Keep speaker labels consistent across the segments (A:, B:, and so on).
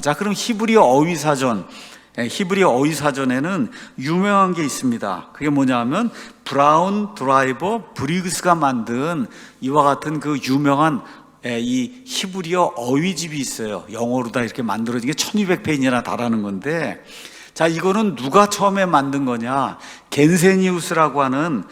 A: 자, 그럼 히브리어 어휘사전, 히브리어 어휘사전에는 유명한 게 있습니다. 그게 뭐냐면 브라운 드라이버 브리그스가 만든 이와 같은 그 유명한 이 히브리어 어휘집이 있어요. 영어로 다 이렇게 만들어진 게 1200페이지나 달하는 건데, 자, 이거는 누가 처음에 만든 거냐? 겐세니우스라고 하는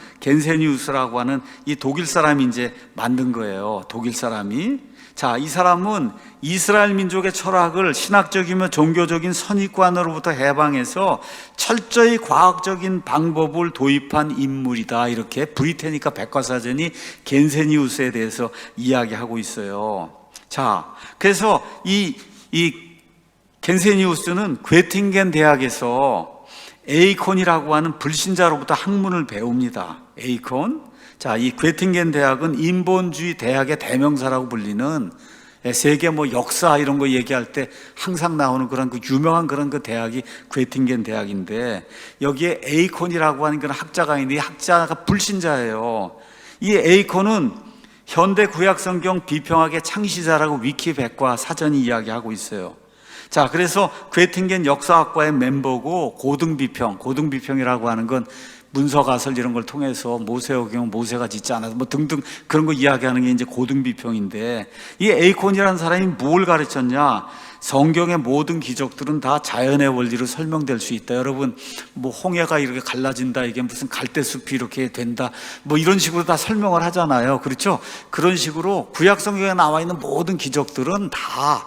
A: 이 독일 사람이 이제 만든 거예요. 독일 사람이. 자, 이 사람은 이스라엘 민족의 철학을 신학적이며 종교적인 선입관으로부터 해방해서 철저히 과학적인 방법을 도입한 인물이다. 이렇게 브리테니카 백과사전이 겐세니우스에 대해서 이야기하고 있어요. 자, 그래서 이 겐세니우스는 괴팅겐 대학에서 에이콘이라고 하는 불신자로부터 학문을 배웁니다. 에이콘. 자, 이 괴팅겐 대학은 인본주의 대학의 대명사라고 불리는, 세계 역사 이런 거 얘기할 때 항상 나오는 그런 그 유명한 그런 그 대학이 괴팅겐 대학인데, 여기에 에이콘이라고 하는 그런 학자가 있는데, 이 학자가 불신자예요. 이 에이콘은 현대 구약 성경 비평학의 창시자라고 위키 백과 사전이 이야기하고 있어요. 자, 그래서 괴팅겐 역사학과의 멤버고, 고등비평이라고 하는 건 문서가설 이런 걸 통해서 모세오경, 모세가 짓지 않아서 등등 그런 거 이야기하는 게 이제 고등비평인데, 이 에이콘이라는 사람이 뭘 가르쳤냐? 성경의 모든 기적들은 다 자연의 원리로 설명될 수 있다. 여러분, 홍해가 이렇게 갈라진다, 이게 무슨 갈대숲이 이렇게 된다, 이런 식으로 다 설명을 하잖아요. 그렇죠? 그런 식으로 구약 성경에 나와 있는 모든 기적들은 다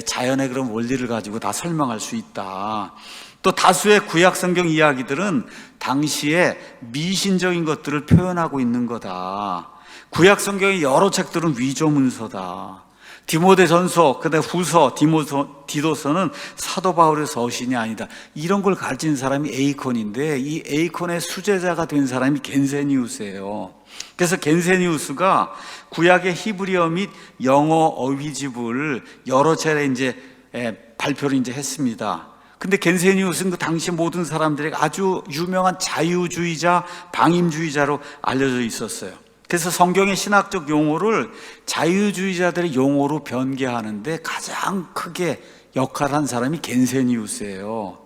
A: 자연의 그런 원리를 가지고 다 설명할 수 있다. 또 다수의 구약 성경 이야기들은 당시에 미신적인 것들을 표현하고 있는 거다. 구약 성경의 여러 책들은 위조 문서다. 디모데전서, 그다음에 후서, 디도서는 사도 바울의 서신이 아니다. 이런 걸 가진 사람이 에이콘인데, 이 에이콘의 수제자가 된 사람이 겐세니우스예요. 그래서 겐세니우스가 구약의 히브리어 및 영어 어휘집을 여러 차례 이제 발표를 이제 했습니다. 근데 겐세니우스는 그 당시 모든 사람들에게 아주 유명한 자유주의자, 방임주의자로 알려져 있었어요. 그래서 성경의 신학적 용어를 자유주의자들의 용어로 변개하는데 가장 크게 역할을 한 사람이 겐세니우스예요.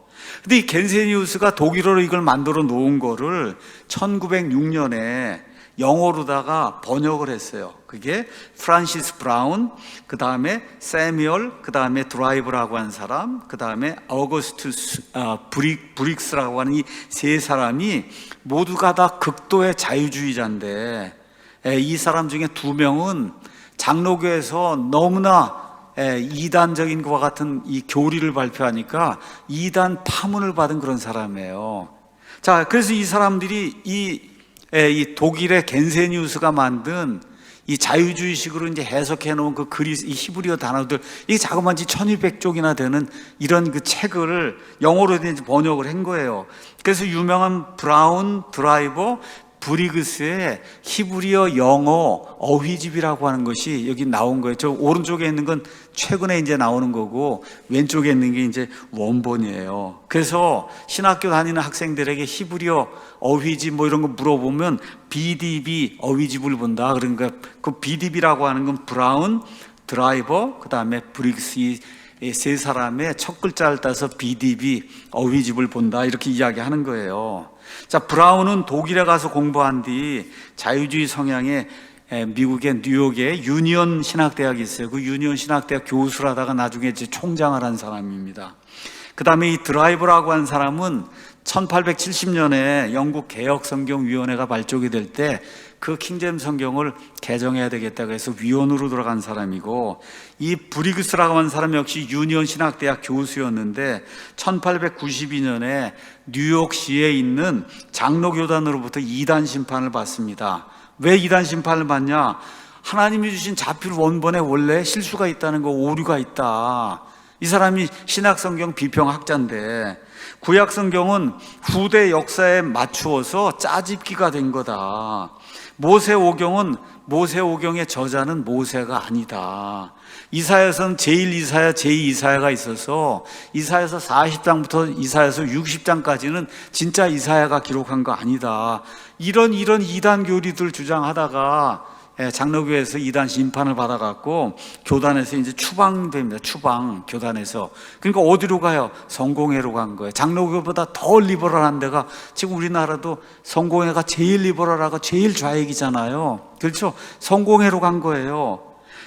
A: 근데 이 겐세니우스가 독일어로 이걸 만들어 놓은 거를 1906년에 영어로다가 번역을 했어요. 그게 프란시스 브라운, 그 다음에 세뮤얼, 그 다음에 드라이버라고 하는 사람, 그 다음에 어거스투스 브릭스라고 하는 이 세 사람이 모두가 다 극도의 자유주의자인데, 이 사람 중에 2명은 장로교에서 너무나 이단적인 것과 같은 이 교리를 발표하니까 이단 파문을 받은 그런 사람이에요. 자, 그래서 이 사람들이 이 독일의 겐세니우스가 만든 이 자유주의식으로 이제 해석해 놓은 그 이 히브리어 단어들, 이게 자그마치 1200쪽이나 되는 이런 그 책을 영어로 이제 번역을 한 거예요. 그래서 유명한 브라운 드라이버 브리그스의 히브리어 영어 어휘집이라고 하는 것이 여기 나온 거예요. 저 오른쪽에 있는 건 최근에 이제 나오는 거고, 왼쪽에 있는 게 이제 원본이에요. 그래서 신학교 다니는 학생들에게 히브리어 어휘집 이런 거 물어보면 BDB 어휘집을 본다. 그러니까 그 BDB라고 하는 건 브라운, 드라이버, 그 다음에 브리그스, 이 세 사람의 첫 글자를 따서 BDB 어휘집을 본다. 이렇게 이야기하는 거예요. 자, 브라운은 독일에 가서 공부한 뒤 자유주의 성향의 미국의 뉴욕에 유니온 신학대학이 있어요. 그 유니온 신학대학 교수를 하다가 나중에 이제 총장을 한 사람입니다. 그 다음에 이 드라이버라고 하는 사람은 1870년에 영국 개혁성경위원회가 발족이 될 때 그 킹제임스 성경을 개정해야 되겠다고 해서 위원으로 들어간 사람이고, 이 브리그스라고 하는 사람 역시 유니온 신학대학 교수였는데 1892년에 뉴욕시에 있는 장로교단으로부터 이단 심판을 받습니다. 왜 이단 심판을 받냐? 하나님이 주신 자필 원본에 원래 실수가 있다는 거, 오류가 있다. 이 사람이 신학성경 비평학자인데, 구약성경은 후대 역사에 맞추어서 짜집기가 된 거다. 모세오경은, 모세오경의 저자는 모세가 아니다. 이사야서는 제1이사야, 제2이사야가 있어서 이사야서 40장부터 이사야서 60장까지는 진짜 이사야가 기록한 거 아니다. 이런 이단 교리들 주장하다가 장로교에서 이단 심판을 받아갖고 교단에서 이제 추방됩니다. 추방 교단에서. 그러니까 어디로 가요? 성공회로 간 거예요. 장로교보다 더 리버럴한 데가 지금 우리나라도 성공회가 제일 리버럴하고 제일 좌익이잖아요. 그렇죠? 성공회로 간 거예요.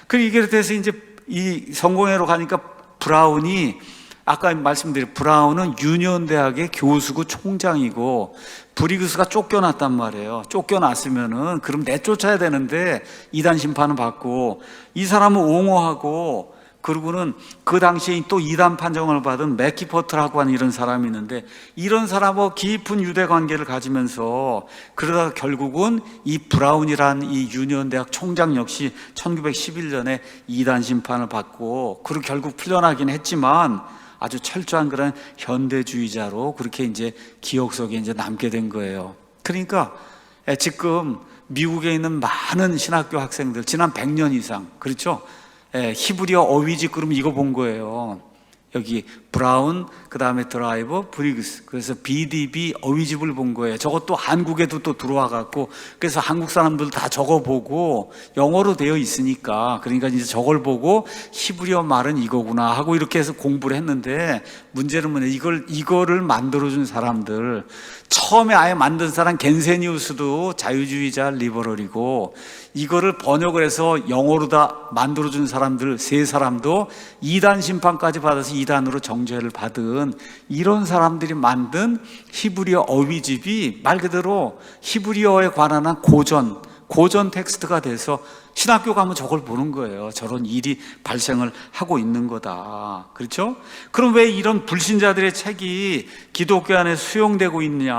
A: 그리고 이게 돼서 이제 이 성공회로 가니까 브라운이 아까 말씀드린 브라운은 유니온 대학의 교수고 총장이고 브리그스가 쫓겨났단 말이에요. 쫓겨났으면은 그럼 내쫓아야 되는데 이단 심판을 받고 이 사람은 옹호하고 그리고는 그 당시에 또 이단 판정을 받은 맥키퍼트라고 하는 이런 사람이 있는데 이런 사람하고 깊은 유대 관계를 가지면서 그러다가 결국은 이 브라운이란 이 유니온 대학 총장 역시 1911년에 이단 심판을 받고 그리고 결국 풀려나긴 했지만 아주 철저한 그런 현대주의자로 그렇게 이제 기억 속에 이제 남게 된 거예요. 그러니까 지금 미국에 있는 많은 신학교 학생들 지난 100년 이상 그렇죠? 히브리어 어휘집 그러면 이거 본 거예요. 여기 브라운, 그 다음에 드라이버, 브리그스. 그래서 BDB 어휘집을 본 거예요. 저것도 한국에도 또 들어와 갖고 그래서 한국 사람들 다 저거 보고 영어로 되어 있으니까 그러니까 이제 저걸 보고 히브리어 말은 이거구나 하고 이렇게 해서 공부를 했는데 문제는 뭐냐 이거를 만들어준 사람들 처음에 아예 만든 사람 겐세니우스도 자유주의자 리버럴이고 이거를 번역을 해서 영어로 다 만들어준 사람들 세 사람도 이단 심판까지 받아서 이단으로 정죄를 받은 이런 사람들이 만든 히브리어 어휘집이 말 그대로 히브리어에 관한 한 고전 텍스트가 돼서 신학교 가면 저걸 보는 거예요. 저런 일이 발생을 하고 있는 거다. 그렇죠? 그럼 왜 이런 불신자들의 책이 기독교 안에 수용되고 있냐?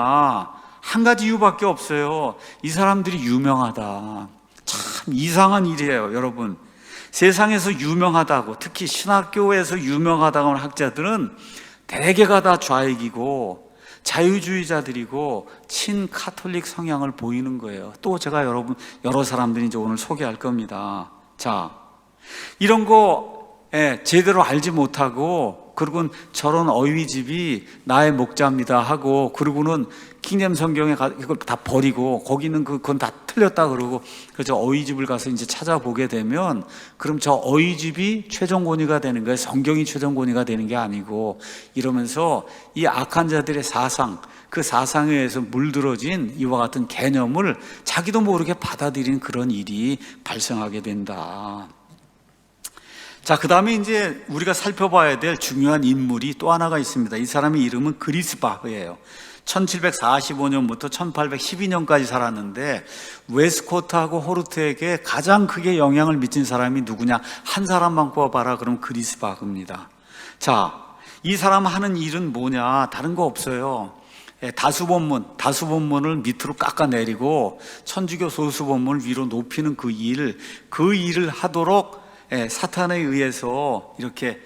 A: 한 가지 이유밖에 없어요. 이 사람들이 유명하다. 참 이상한 일이에요, 여러분. 세상에서 유명하다고, 특히 신학교에서 유명하다고 하는 학자들은 대개가 다 좌익이고 자유주의자들이고 친카톨릭 성향을 보이는 거예요. 또 제가 여러 사람들이 이제 오늘 소개할 겁니다. 자, 이런 거 제대로 알지 못하고 그리고는 저런 어휘집이 나의 목자입니다 하고 그리고는 킹잼 성경에 이걸 다 버리고 거기는 그건 다 틀렸다 그러고 그저 어휘집을 가서 이제 찾아보게 되면 그럼 저 어휘집이 최종 권위가 되는 거예요. 성경이 최종 권위가 되는 게 아니고 이러면서 이 악한 자들의 사상 그 사상에 의해서 물들어진 이와 같은 개념을 자기도 모르게 받아들이는 그런 일이 발생하게 된다. 자, 그 다음에 이제 우리가 살펴봐야 될 중요한 인물이 또 하나가 있습니다. 이 사람의 이름은 그리스바흐예요. 1745년부터 1812년까지 살았는데 웨스코트하고 호르트에게 가장 크게 영향을 미친 사람이 누구냐? 한 사람만 꼽아봐라. 그럼 그리스바흐입니다. 자, 이 사람 하는 일은 뭐냐? 다른 거 없어요. 다수본문을 밑으로 깎아내리고 천주교 소수본문을 위로 높이는 그 일을 하도록 사탄에 의해서 이렇게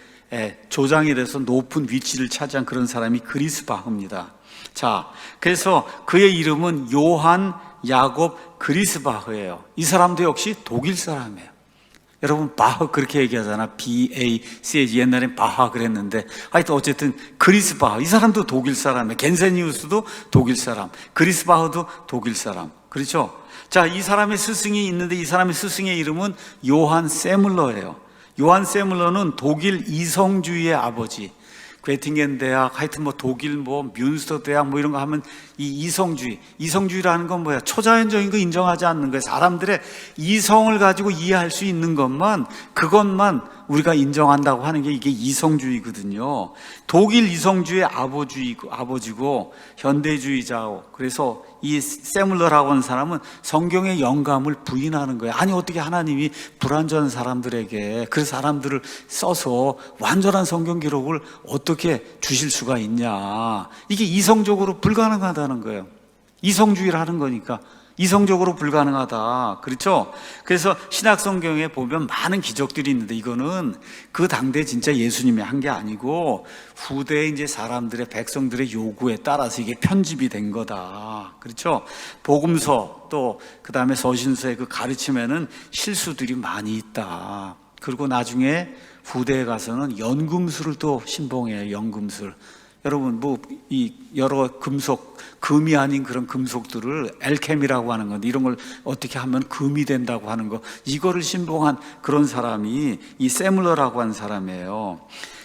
A: 조장이 돼서 높은 위치를 차지한 그런 사람이 그리스바흐입니다. 자, 그래서 그의 이름은 요한 야곱 그리스바흐예요. 이 사람도 역시 독일 사람이에요. 여러분 바흐 그렇게 얘기하잖아. B-A-C-H. 옛날엔 바하 그랬는데 하여튼 어쨌든 그리스바흐 이 사람도 독일 사람이에요. 겐세니우스도 독일 사람, 그리스바흐도 독일 사람. 그렇죠? 자, 이 사람의 스승이 있는데 이 사람의 스승의 이름은 요한 세물러예요. 요한 세물러는 독일 이성주의의 아버지. 괴팅겐 대학, 하여튼 독일 뮌스터 대학 이런 거 하면 이 이성주의라는 건 뭐야? 초자연적인 거 인정하지 않는 거예요. 사람들의 이성을 가지고 이해할 수 있는 그것만 우리가 인정한다고 하는 게 이게 이성주의거든요. 독일 이성주의의 아버지고 현대주의자고 그래서 이 세물러라고 하는 사람은 성경의 영감을 부인하는 거예요. 아니 어떻게 하나님이 불완전한 사람들에게 그 사람들을 써서 완전한 성경 기록을 어떻게 주실 수가 있냐. 이게 이성적으로 불가능하다는 거예요. 이성주의를 하는 거니까 이성적으로 불가능하다. 그렇죠? 그래서 신약 성경에 보면 많은 기적들이 있는데 이거는 그 당대 진짜 예수님이 한 게 아니고 후대에 이제 사람들의 백성들의 요구에 따라서 이게 편집이 된 거다. 그렇죠? 복음서 또 그다음에 서신서의 그 가르침에는 실수들이 많이 있다. 그리고 나중에 후대에 가서는 연금술을 또 신봉해요. 연금술. 여러분 이 여러 금이 아닌 그런 금속들을 엘케미라고 하는 건데, 이런 걸 어떻게 하면 금이 된다고 하는 거, 이거를 신봉한 그런 사람이 이 세물러라고 하는 사람이에요.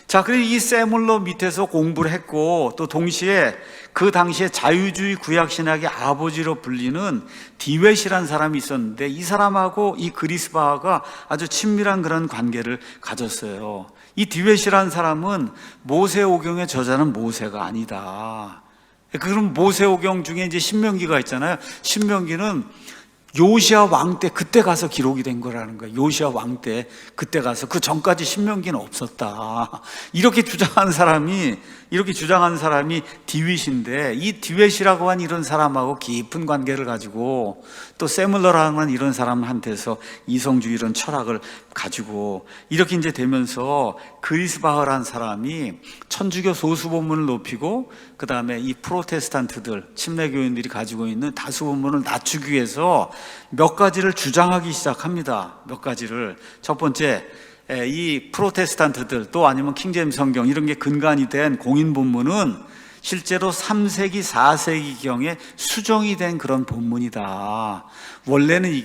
A: 자, 그리고 이 세물러 밑에서 공부를 했고, 또 동시에 그 당시에 자유주의 구약신학의 아버지로 불리는 디웨시라는 사람이 있었는데, 이 사람하고 이 그리스바하가 아주 친밀한 그런 관계를 가졌어요. 이 디웨시라는 사람은 모세오경의 저자는 모세가 아니다. 그럼 모세오경 중에 이제 신명기가 있잖아요. 신명기는 요시야 왕 때 그때 가서 기록이 된 거라는 거예요. 요시야 왕 때 그때 가서, 그 전까지 신명기는 없었다. 이렇게 주장하는 사람이 디윗인데, 이 디윗이라고 한 이런 사람하고 깊은 관계를 가지고, 또 세물러라는 이런 사람한테서 이성주의 이런 철학을 가지고 이렇게 이제 되면서 그리스바흐라는 사람이 천주교 소수 본문을 높이고, 그 다음에 이 프로테스탄트들, 침례교인들이 가지고 있는 다수 본문을 낮추기 위해서 몇 가지를 주장하기 시작합니다. 몇 가지를. 첫 번째, 이 프로테스탄트들, 또 아니면 킹제임스 성경, 이런 게 근간이 된 공인 본문은 실제로 3세기, 4세기경에 수정이 된 그런 본문이다. 원래는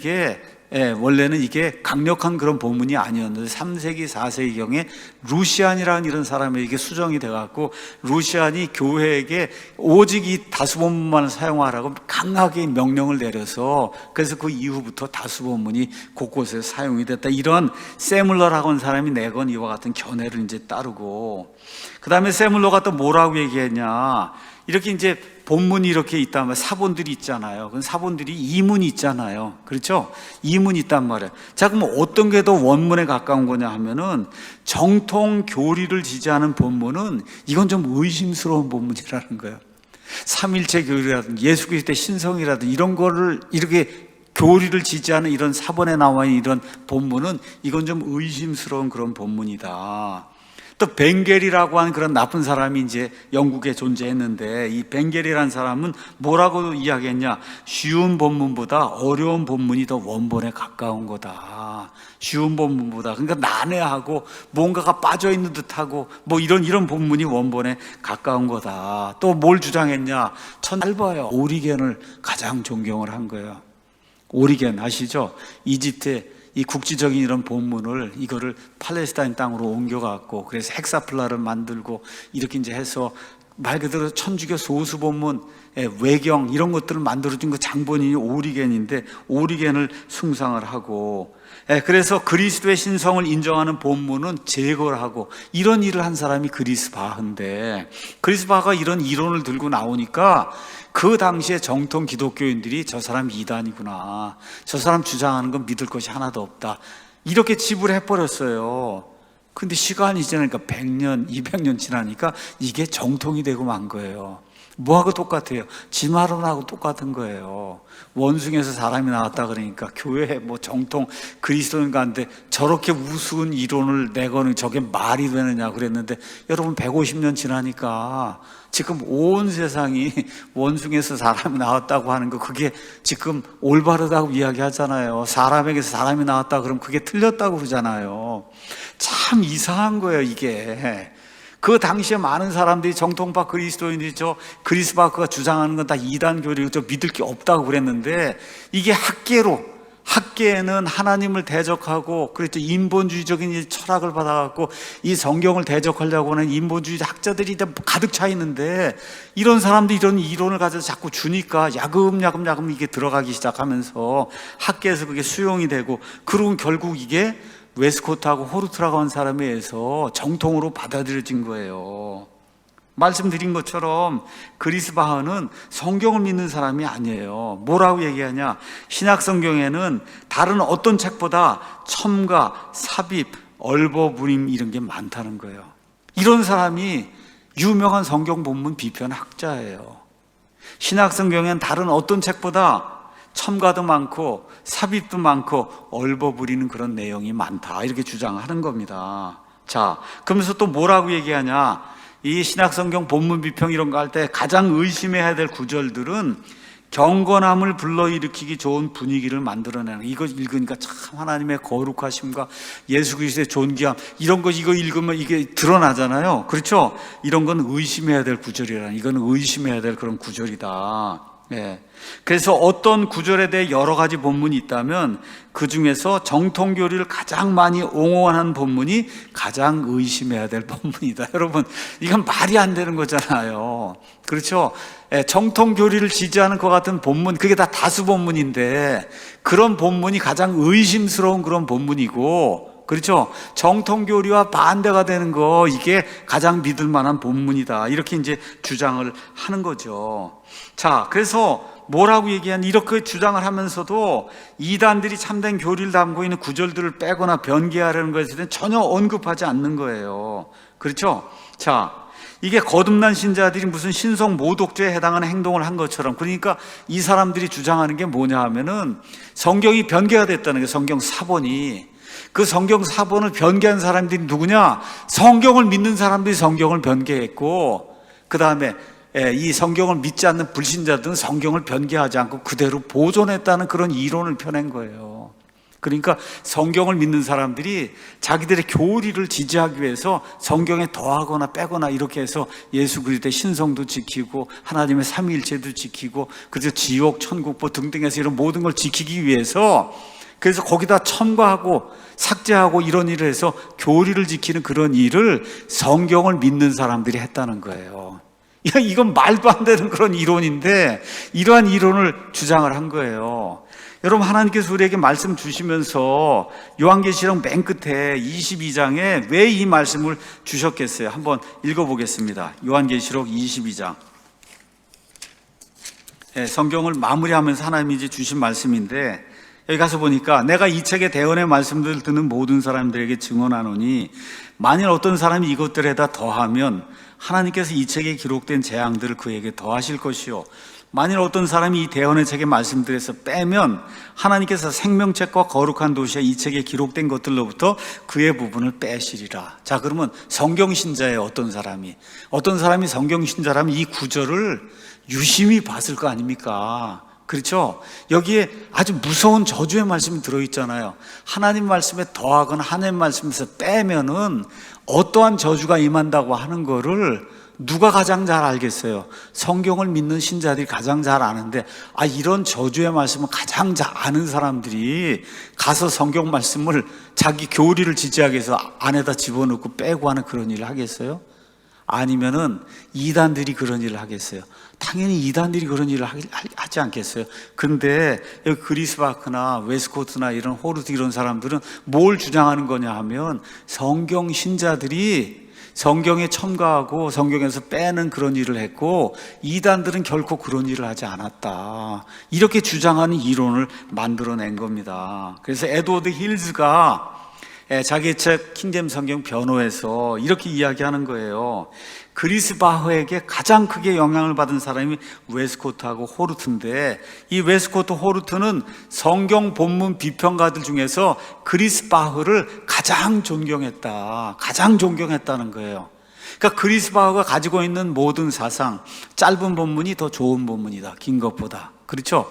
A: 이게 강력한 그런 본문이 아니었는데 3세기, 4세기경에 루시안이라는 이런 사람에게 수정이 돼갖고, 루시안이 교회에게 오직 이 다수본문만을 사용하라고 강하게 명령을 내려서, 그래서 그 이후부터 다수본문이 곳곳에 사용이 됐다. 이런 세물러라고 하는 사람이 내건 이와 같은 견해를 이제 따르고, 그 다음에 세물러가 또 뭐라고 얘기했냐, 이렇게 이제 본문이 이렇게 있다면 사본들이 있잖아요. 그 사본들이 이문이 있잖아요. 그렇죠? 이문이 있단 말이에요. 자, 그럼 어떤 게 더 원문에 가까운 거냐 하면은, 정통 교리를 지지하는 본문은 이건 좀 의심스러운 본문이라는 거예요. 삼일체 교리라든지 예수 그리스도의 신성이라든지 이런 거를 이렇게 교리를 지지하는 이런 사본에 나와 있는 이런 본문은 이건 좀 의심스러운 그런 본문이다. 또 벵겔이라고 하는 그런 나쁜 사람이 이제 영국에 존재했는데, 이 벵겔이라는 사람은 뭐라고 이야기했냐, 쉬운 본문보다 어려운 본문이 더 원본에 가까운 거다. 쉬운 본문보다, 그러니까 난해하고 뭔가가 빠져있는 듯하고 뭐 이런 본문이 원본에 가까운 거다. 또 뭘 주장했냐, 짧아요. 오리겐을 가장 존경을 한 거예요. 오리겐 아시죠? 이집트에 이 국지적인 이런 본문을, 이거를 팔레스타인 땅으로 옮겨갔고, 그래서 헥사플라를 만들고 이렇게 이제 해서 말 그대로 천주교 소수 본문, 외경 이런 것들을 만들어준 그 장본인이 오리겐인데, 오리겐을 숭상을 하고, 그래서 그리스도의 신성을 인정하는 본문은 제거를 하고, 이런 일을 한 사람이 그리스바흐인데, 그리스바흐가 이런 이론을 들고 나오니까 그 당시에 정통 기독교인들이 저 사람 이단이구나, 저 사람 주장하는 건 믿을 것이 하나도 없다, 이렇게 지불 해버렸어요. 근데 시간이 지나니까 100년, 200년 지나니까 이게 정통이 되고 만 거예요. 뭐하고 똑같아요? 지마론하고 똑같은 거예요. 원숭이에서 사람이 나왔다 그러니까 교회 뭐 정통 그리스도인 가운데 저렇게 우스운 이론을 내거는 저게 말이 되느냐 그랬는데, 여러분 150년 지나니까 지금 온 세상이 원숭이에서 사람이 나왔다고 하는 거, 그게 지금 올바르다고 이야기하잖아요. 사람에게서 사람이 나왔다 그러면 그게 틀렸다고 그러잖아요. 참 이상한 거예요, 이게. 그 당시에 많은 사람들이, 정통파 그리스도인들이 저 그리스바흐가 주장하는 건 다 이단 교리고 저 믿을 게 없다고 그랬는데, 이게 학계에는 하나님을 대적하고, 그랬죠, 인본주의적인 철학을 받아갖고 이 성경을 대적하려고 하는 인본주의 학자들이 가득 차 있는데, 이런 사람들이 이런 이론을 가져서 자꾸 주니까 야금야금 이게 들어가기 시작하면서 학계에서 그게 수용이 되고, 그러고 결국 이게 웨스코트하고 호르트라고 하는 사람에 의해서 정통으로 받아들여진 거예요. 말씀드린 것처럼 그리스바흐는 성경을 믿는 사람이 아니에요. 뭐라고 얘기하냐, 신약 성경에는 다른 어떤 책보다 첨가, 삽입, 얼버무림 이런 게 많다는 거예요. 이런 사람이 유명한 성경 본문 비평 학자예요. 신약 성경에는 다른 어떤 책보다 첨가도 많고 삽입도 많고 얼버무리는 그런 내용이 많다, 이렇게 주장하는 겁니다. 자, 그러면서 또 뭐라고 얘기하냐, 이 신약성경 본문 비평 이런 거 할 때 가장 의심해야 될 구절들은 경건함을 불러일으키기 좋은 분위기를 만들어내는, 이거 읽으니까 참 하나님의 거룩하심과 예수 그리스도의 존귀함, 이런 거 이거 읽으면 이게 드러나잖아요. 그렇죠? 이런 건 의심해야 될 구절이라, 이건 의심해야 될 그런 구절이다. 예. 그래서 어떤 구절에 대해 여러 가지 본문이 있다면 그 중에서 정통교리를 가장 많이 옹호하는 본문이 가장 의심해야 될 본문이다. 여러분, 이건 말이 안 되는 거잖아요. 그렇죠? 예, 정통교리를 지지하는 것 같은 본문, 그게 다 다수 본문인데 그런 본문이 가장 의심스러운 그런 본문이고, 그렇죠? 정통교리와 반대가 되는 거, 이게 가장 믿을 만한 본문이다. 이렇게 이제 주장을 하는 거죠. 자, 그래서 뭐라고 얘기한, 이렇게 주장을 하면서도 이단들이 참된 교리를 담고 있는 구절들을 빼거나 변개하려는 것에 대해서는 전혀 언급하지 않는 거예요. 그렇죠? 자, 이게 거듭난 신자들이 무슨 신성 모독죄에 해당하는 행동을 한 것처럼, 그러니까 이 사람들이 주장하는 게 뭐냐 하면은 성경이 변개가 됐다는 게, 성경 사본이. 그 성경 사본을 변개한 사람들이 누구냐? 성경을 믿는 사람들이 성경을 변개했고, 그 다음에 이 성경을 믿지 않는 불신자들은 성경을 변개하지 않고 그대로 보존했다는 그런 이론을 펴낸 거예요. 그러니까 성경을 믿는 사람들이 자기들의 교리를 지지하기 위해서 성경에 더하거나 빼거나 이렇게 해서 예수 그리스도의 신성도 지키고 하나님의 삼위일체도 지키고, 그래서 지옥, 천국 등등해서 이런 모든 걸 지키기 위해서, 그래서 거기다 첨가하고 삭제하고 이런 일을 해서 교리를 지키는 그런 일을 성경을 믿는 사람들이 했다는 거예요. 이건 말도 안 되는 그런 이론인데 이러한 이론을 주장을 한 거예요. 여러분, 하나님께서 우리에게 말씀 주시면서 요한계시록 맨 끝에 22장에 왜 이 말씀을 주셨겠어요? 한번 읽어보겠습니다. 요한계시록 22장. 성경을 마무리하면서 하나님이 이제 주신 말씀인데, 여기 가서 보니까 내가 이 책의 대언의 말씀들을 듣는 모든 사람들에게 증언하노니 만일 어떤 사람이 이것들에다 더하면 하나님께서 이 책에 기록된 재앙들을 그에게 더하실 것이요, 만일 어떤 사람이 이 대언의 책의 말씀들에서 빼면 하나님께서 생명책과 거룩한 도시에 이 책에 기록된 것들로부터 그의 부분을 빼시리라. 자, 그러면 성경신자예요. 어떤 사람이 성경신자라면 이 구절을 유심히 봤을 거 아닙니까? 그렇죠? 여기에 아주 무서운 저주의 말씀이 들어있잖아요. 하나님 말씀에 더하거나 하나님 말씀에서 빼면은 어떠한 저주가 임한다고 하는 거를 누가 가장 잘 알겠어요? 성경을 믿는 신자들이 가장 잘 아는데, 이런 저주의 말씀을 가장 잘 아는 사람들이 가서 성경 말씀을 자기 교리를 지지하기 위해서 안에다 집어넣고 빼고 하는 그런 일을 하겠어요? 아니면은 이단들이 그런 일을 하겠어요? 당연히 이단들이 그런 일을 하지 않겠어요? 근데 여기 그리스바크나 웨스코트나 이런 호르트 이런 사람들은 뭘 주장하는 거냐 하면 성경 신자들이 성경에 첨가하고 성경에서 빼는 그런 일을 했고 이단들은 결코 그런 일을 하지 않았다, 이렇게 주장하는 이론을 만들어낸 겁니다. 그래서 에드워드 힐즈가 자기 책 킹제임스 성경 변호에서 이렇게 이야기하는 거예요. 그리스바흐에게 가장 크게 영향을 받은 사람이 웨스코트하고 호르트인데, 이 웨스코트 호르트는 성경 본문 비평가들 중에서 그리스바흐를 가장 존경했다는 거예요. 그러니까 그리스바흐가 가지고 있는 모든 사상, 짧은 본문이 더 좋은 본문이다, 긴 것보다. 그렇죠?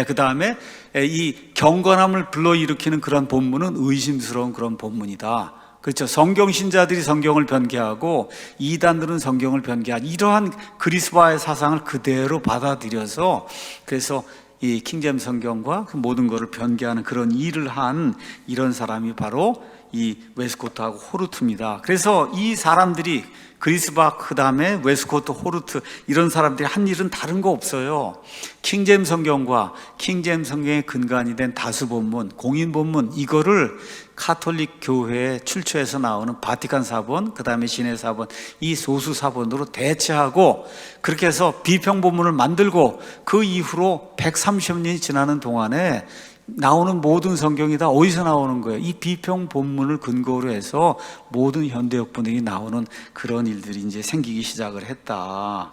A: 그 다음에 이 경건함을 불러일으키는 그런 본문은 의심스러운 그런 본문이다. 그렇죠? 성경신자들이 성경을 변개하고 이단들은 성경을 변개한 이러한 그리스바의 사상을 그대로 받아들여서, 그래서 이 킹제임스 성경과 그 모든 것을 변개하는 그런 일을 한 이런 사람이 바로 이 웨스코트하고 호르트입니다. 그래서 이 사람들이 그리스바크 그다음에 웨스코트, 호르트 이런 사람들이 한 일은 다른 거 없어요. 킹제임스 성경과 킹제임스 성경의 근간이 된 다수 본문, 공인 본문, 이거를 카톨릭 교회에 출처에서 나오는 바티칸 사본, 그다음에 시내 사본, 이 소수 사본으로 대체하고 그렇게 해서 비평 본문을 만들고, 그 이후로 130년이 지나는 동안에 나오는 모든 성경이 다 어디서 나오는 거예요? 이 비평 본문을 근거로 해서 모든 현대역 분들이 나오는 그런 일들이 이제 생기기 시작을 했다.